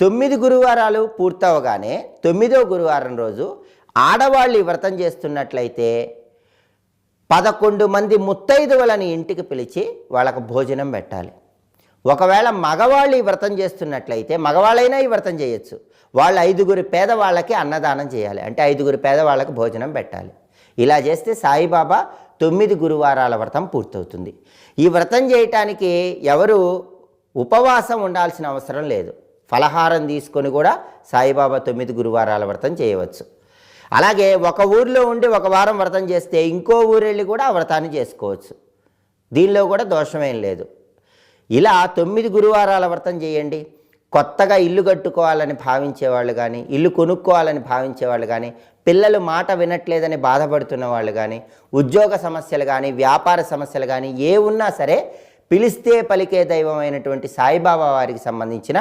9 గురువారాలు పూర్తవగానే 9వ గురువారం రోజు ఆడవాళ్ళు ఈ వ్రతం చేస్తున్నట్లయితే 11 మంది ముత్తైదువులని ఇంటికి పిలిచి వాళ్ళకు భోజనం పెట్టాలి. ఒకవేళ మగవాళ్ళు ఈ వ్రతం చేస్తున్నట్లయితే మగవాళ్ళైనా ఈ వ్రతం చేయొచ్చు. వాళ్ళు 5గురు పేదవాళ్ళకి అన్నదానం చేయాలి. అంటే 5గురు పేదవాళ్ళకి భోజనం పెట్టాలి. ఇలా చేస్తే సాయిబాబా 9 గురువారాల వ్రతం పూర్తవుతుంది. ఈ వ్రతం చేయటానికి ఎవరు ఉపవాసం ఉండాల్సిన అవసరం లేదు. ఫలహారం తీసుకొని కూడా సాయిబాబా 9 గురువారాల వ్రతం చేయవచ్చు. అలాగే ఒక ఊరిలో ఉండి ఒక వారం వ్రతం చేస్తే ఇంకో ఊరు వెళ్ళి కూడా ఆ వ్రతాన్ని చేసుకోవచ్చు. దీనిలో కూడా దోషమేం లేదు. ఇలా 9 గురువారాల వ్రతం చేయండి. కొత్తగా ఇల్లు కట్టుకోవాలని భావించేవాళ్ళు కానీ, ఇల్లు కొనుక్కోవాలని భావించేవాళ్ళు కానీ, పిల్లలు మాట వినట్లేదని బాధపడుతున్న వాళ్ళు కానీ, ఉద్యోగ సమస్యలు కానీ, వ్యాపార సమస్యలు కానీ ఏ ఉన్నా సరే పిలిస్తే పలికే దైవం అయినటువంటి సాయిబాబా వారికి సంబంధించిన